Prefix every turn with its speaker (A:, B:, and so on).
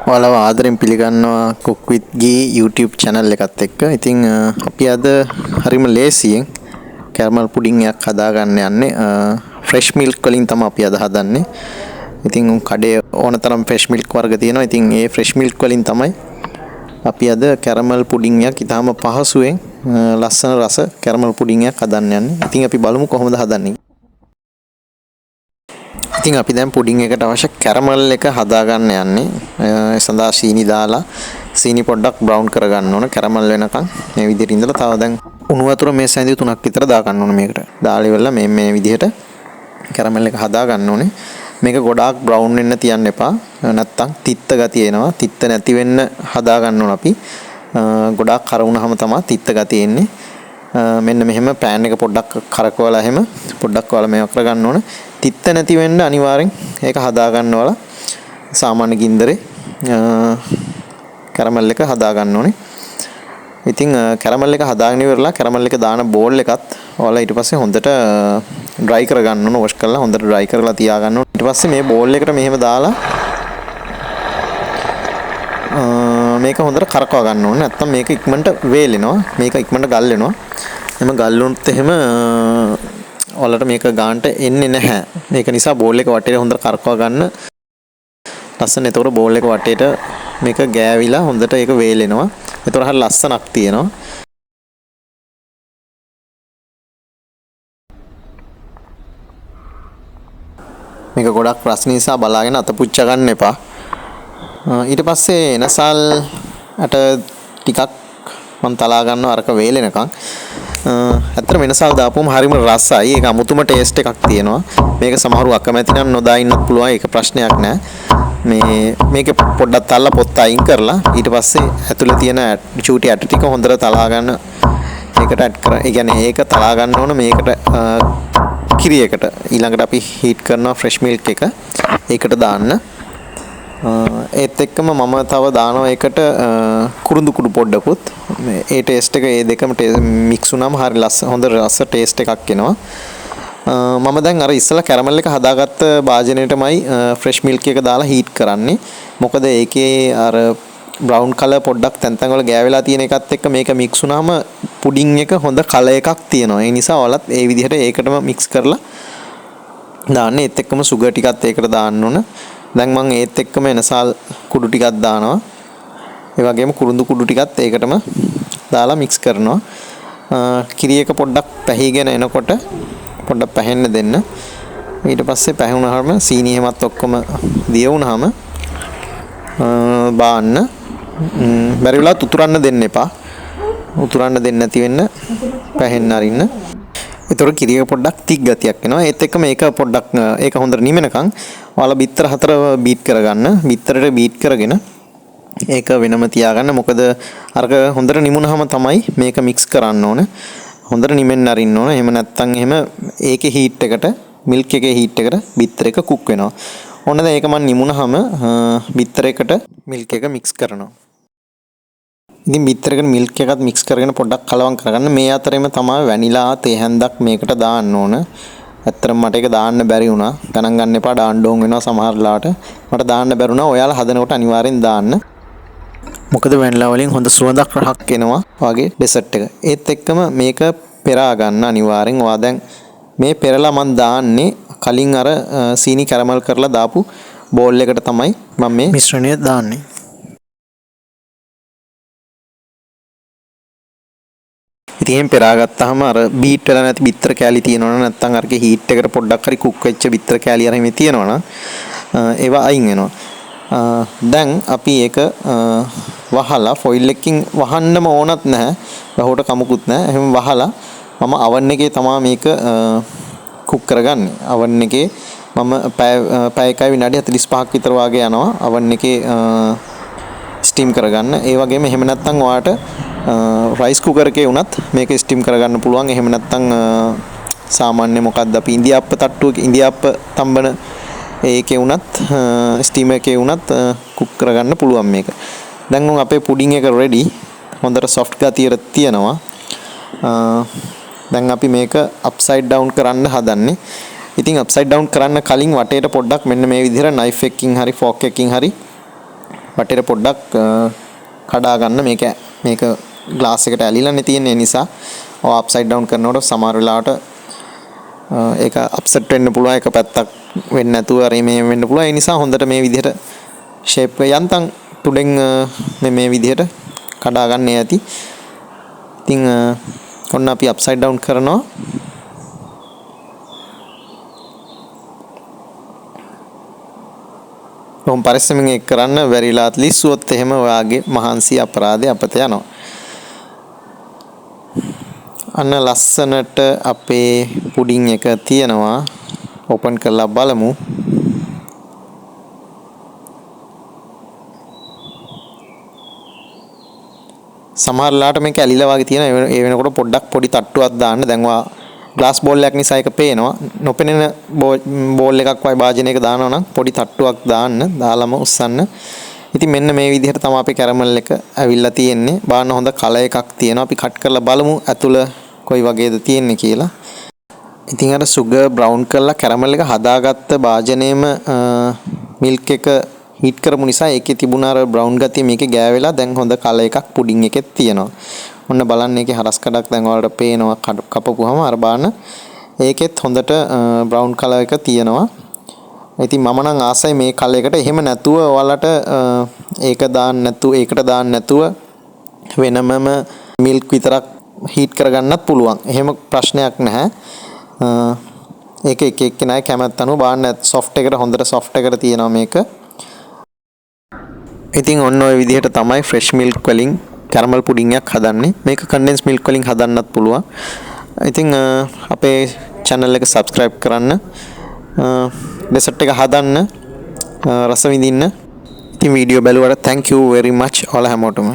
A: ඔයාලව ආදරෙන් පිළිගන්නවා cook with ghee YouTube channel එකත් එක්ක. ඉතින් අපි අද හරිම ලේසියෙන් කැරමල් පුඩින් එකක් හදාගන්න යන්නේ. fresh milk වලින් තමයි අපි අද හදන්නේ. ඉතින් කඩේ ඕනතරම් fresh milk වර්ග තියෙනවා. ඉතින් ඒ fresh milk වලින් තමයි අපි අද කැරමල් පුඩින් එකක් ඊටාම පහසුවෙන් ලස්සන රස කැරමල් පුඩින් එකක් හදන්න යන්නේ. ඉතින් අපි බලමු කොහොමද හදන්නේ. ඉතින් අපි දැන් පුඩින් එකට අවශ්‍ය කැරමල් එක හදා ගන්න යන්නේ. ඒ සඳහා සීනි දාලා සීනි පොඩ්ඩක් බ්‍රවුන් කරගන්න ඕන කැරමල් වෙනකන්. මේ විදිහට ඉඳලා තව දැන් උණු වතුර මේ සැඳි 3ක් විතර දා ගන්න ඕන මේකට. දාලා ඉවරලා මේ විදිහට කැරමල් එක හදා ගන්න ඕනේ. මේක ගොඩාක් බ්‍රවුන් වෙන්න තියන්න එපා. නැත්තම් තිත්ත ගතිය එනවා. තිත්ත නැති වෙන්න හදා ගන්න ඕන අපි. ගොඩාක් කර වුණාම තමයි තිත්ත ගතිය එන්නේ. මෙන්න මෙහෙම පෑන් එක පොඩ්ඩක් කරකවලා එහෙම පොඩ්ඩක් වල මේව කරගන්න ඕන. තිත්ත නැති වෙන්න අනිවාර්යෙන් ඒක හදා ගන්නවලා සාමාන්‍ය ගින්දරේ කැරමල් එක හදා ගන්න ඕනේ. ඉතින් කැරමල් එක හදාගෙන ඉවරලා කැරමල් එක දාන බෝල් එකත් ඔයාලා ඊට පස්සේ හොඳට ඩ්‍රයි කරගන්න ඕන. වොෂ් කරලා හොඳට ඩ්‍රයි කරලා තියා ගන්න ඕන. ඊට පස්සේ මේ බෝල් එකට මෙහෙම දාලා මේක හොඳට කරකව ගන්න ඕනේ. නැත්තම් මේක ඉක්මනට වේලෙනවා. මේක ඉක්මනට ගල් වෙනවා. එහම ගල් වුණොත් එහෙම ඔයාලට මේක ගානට එන්නේ නැහැ. ඒක නිසා බෝල් එක වටේට හොඳට කරකව ගන්න. ලස්සන. එතකොට බෝල් එක වටේට මේක ගෑවිලා හොඳට ඒක වේලෙනවා. එතකොට හරිය ලස්සනක් තියෙනවා. මේක ගොඩක් රස නිසා බලාගෙන අත පුච්ච ගන්න එපා. ඊට පස්සේ එනසල් අට ටිකක් මම තලා ගන්නවා අරක වේලෙනකන්. ඇත්තට වෙනසල් දාපුවම හරිම රසයි. ඒක අමුතුම ටේස්ට් එකක් තියෙනවා. මේක සමහරව අකමැති නම් නොදා ඉන්නත් පුළුවන්. ඒක ප්‍රශ්නයක් නෑ. මේක පොඩ්ඩක් තල්ලා පොත්ත අයින් කරලා ඊට පස්සේ ඇතුලේ තියෙන චූටි ඇට ටික හොඳට තලා ගන්න. ඒකට ඇඩ් කර. ඒ කියන්නේ ඒක තලා ගන්න ඕන මේකට කිරියකට. ඊළඟට අපි හීට් කරනවා ෆ්‍රෙෂ් මිල්ක් එක. ඒකට දාන්න. ඒත් එක්කම මම තව දානවා ඒකට කුරුඳු කුඩු පොඩ්ඩකුත්. ඒ ටේස්ට් එක ඒ දෙකම මික්ස් වුණාම හරි ලස්සන හොඳ රස ටේස්ට් එකක් එනවා. මම දැන් අර ඉස්සලා කැරමල් එක හදාගත්ත භාජනයටමයි ෆ්‍රෙෂ් මිල්ක් එක දාලා හීට් කරන්නේ. මොකද ඒකේ අර බ්‍රවුන් කලර් පොඩ්ඩක් තැන් තැන් වල ගෑවිලා තියෙන එකත් එක්ක මේක මික්ස් වුණාම පුඩින් එක හොඳ කලර් එකක් තියෙනවා. ඒ නිසා ඔයාලත් ඒ විදිහට ඒකටම මික්ස් කරලා දාන්න. ඒත් එක්කම සුගර් ටිකත් ඒකට දාන්න ඕන. දැන් මම ඒත් එක්කම එනසල් කුඩු ටිකක් දානවා. ඒ වගේම කුරුඳු කුඩු ටිකත් ඒකටම දාලා මික්ස් කරනවා. කිරි එක පොඩ්ඩක් පැහිගෙන එනකොට පොඩ්ඩක් පැහෙන්න දෙන්න. ඊට පස්සේ පැහුණාම සීනි හැමත් ඔක්කොම දිය වුණාම බාන්න. බැරි වෙලාවත් උතුරන්න දෙන්න එපා. උතුරන්න දෙන්න නැති වෙන්න පැහෙන්න අරින්න. ඒතකොට කිරි එක පොඩ්ඩක් තික් ගතියක් එනවා. ඒත් එක්ක මේක පොඩ්ඩක් ඒක හොඳට නිමෙනකන් ඔයාලා බිත්තර 4 බීට් කරගන්න. බිත්තරට බීට් කරගෙන ඒක වෙනම තියාගන්න. මොකද අරක හොඳට නිමුනහම තමයි මේක මික්ස් කරන්න ඕන. හොඳට නිමෙන්න අරින්න ඕන. එහෙම නැත්නම් එහෙම ඒකේ හීට් එකට මිල්ක් එකේ හීට් එකට බිත්තර එක කුක් වෙනවා. ඕන දැන් ඒක මම නිමුනහම බිත්තර එකට මිල්ක් එක මික්ස් කරනවා. ඉතින් බිත්තර එකට මිල්ක් එකත් මික්ස් කරගෙන පොඩ්ඩක් කලවම් කරගන්න. මේ අතරෙම තමයි වැනිලා තේ හැන්දක් මේකට දාන්න ඕන. ඇත්තටම මට ඒක දාන්න බැරි වුණා. ගණන් ගන්න එපා දාන්න ඕන වෙනවා සමහර ලාට. මට දාන්න බැරි වුණා. ඔයාලා හදනකොට අනිවාර්යෙන් දාන්න. මොකද වැනිලා වලින් හොඳ සුවඳක් රහක් එනවා වගේ ඩෙසර්ට් එක. ඒත් එක්කම මේක පෙරා ගන්න අනිවාර්යෙන්. ඔයා දැන් මේ පෙරලා මම දාන්නේ කලින් අර සීනි කැරමල් කරලා දාපු බෝල් එකට තමයි මම මේ මිශ්‍රණය දාන්නේ. ඉතින් පෙරාගත්තාම අර බීට් වෙලා නැති බිත්තර කෑලි තියෙනවනම් නැත්නම් අරගේ හීට් එකට පොඩ්ඩක් හරි කුක් වෙච්ච බිත්තර කෑලි අර මේ තියෙනවනම් ඒවා අයින් වෙනවා. දැන් අපි ඒක වහලා ෆොයිල් එකකින් වහන්නම ඕනත් නැහැ. වහුවට කමකුත් නැහැ. එහෙම වහලා මම oven එකේ තමයි මේක කුක් කරගන්නේ. oven එකේ මම පැය එකයි විනාඩි 45ක් විතර වාගේ යනවා oven එකේ ස්ටීම් කරගන්න. ඒ වගේම එහෙම නැත්නම් ඔයාට රයිස් කුකර් එකේ වුණත් මේක ස්ටීම් කරගන්න පුළුවන්. එහෙම නැත්නම් සාමාන්‍ය මොකක්ද අපි ඉන්දියාප්ප තට්ටුවක ඉන්දියාප්ප තම්බන ඒකේ වුණත් ස්ටීමර් එකේ වුණත් කුක් කරගන්න පුළුවන් මේක. දැන් උන් අපේ පුඩින් එක රෙඩි. හොඳට සොෆ්ට් ගතියට තියෙනවා. දැන් අපි මේක අප්සයිඩ් ඩවුන් කරන්න හදන්නේ. ඉතින් අප්සයිඩ් ඩවුන් කරන්න කලින් වටේට පොඩ්ඩක් මෙන්න මේ විදිහට නයිෆ් එකකින් හරි ෆෝක් එකකින් හරි වටේට පොඩ්ඩක් කඩා ගන්න මේක ග්ලාස් එකට ඇලිලානේ තියෙන්නේ නිසා ඔය අප්සයිඩ් ඩවුන් කරනකොට සමහර වෙලාවට ඒක අප්සෙට් වෙන්න පුළුවන් එක පැත්තක් වෙන්නේ නැතුව හරි මේ වෙන්න පුළුවන් ඒ නිසා හොඳට මේ විදිහට ෂේප් එක යන්තම් තුඩෙන් මේ විදිහට කඩා ගන්න ඇති. ඉතින් ඔන්න අපි අප්සයිඩ් ඩවුන් කරනවා. කොහොම පරිස්සමෙන් ඒක කරන්න වැරිලාත් ලිස්සුවොත් එහෙම ඔයාගේ මහන්සි අපරාධය අපත යනවා. අන්න ලස්සනට අපේ පුඩින් එක තියෙනවා. ඕපන් කරලා බලමු. සමහරලාට මේක ඇලිලා වගේ තියෙන ඒ වෙනකොට පොඩ්ඩක් පොඩි තට්ටුවක් දාන්න. දැන් ඔයා ග්ලාස් බෝල් එකක් නිසා ඒක පේනවා. නොපෙනෙන බෝල් එකක් වගේ භාජනයක දානවා නම් පොඩි තට්ටුවක් දාන්න. දාලම උස්සන්න. ඉතින් මෙන්න මේ විදිහට තමයි අපේ කැරමල් එක ඇවිල්ලා තියෙන්නේ. බාන්න හොඳ කලර් එකක් තියෙනවා. අපි කට් කරලා බලමු ඇතුළ කොයි වගේද තියෙන්නේ කියලා. ඉතින් අර සුගර් බ්‍රවුන් කරලා කැරමල් එක හදාගත්ත භාජනයේම මිල්ක් එක හීට් කරපු නිසා ඒකේ තිබුණ අර බ්‍රවුන් ගතිය මේකේ ගෑවෙලා දැන් හොඳ කලර් එකක් පුඩින් එකෙත් තියෙනවා. ඔන්න බලන්න ඒකේ හරස් කඩක් දැන් ඔයාලට පේනවා කපපුවාම අර බාන්න ඒකෙත් හොඳට බ්‍රවුන් කලර් එක තියෙනවා. ඉතින් මම නම් ආසයි මේ කලර් එකට එහෙම නැතුව ඔයාලට ඒකට දාන්න නැතුව වෙනමම මිල්ක් විතරක් හීට් කරගන්නත් පුළුවන්. එහෙම ප්‍රශ්නයක් නැහැ. ඒක එක එක්කෙනාගේ කැමැත්ත අනුව බාන්න සොෆ්ට් එකට හොඳට සොෆ්ට් එකට තියෙනවා මේක. ඉතින් ඔන්න ඔය විදිහට තමයි ෆ්‍රෙෂ් මිල්ක් වලින් කැරමල් පුඩින් එකක් හදන්නේ. මේක කන්ඩෙන්ස් මිල්ක් වලින් හදන්නත් පුළුවන්. ඉතින් අපේ channel එක subscribe කරන්න. dessert එක හදන්න රස විඳින්න. ඉතින් video බලුවට thank you very much ඔයාලා හැමෝටම.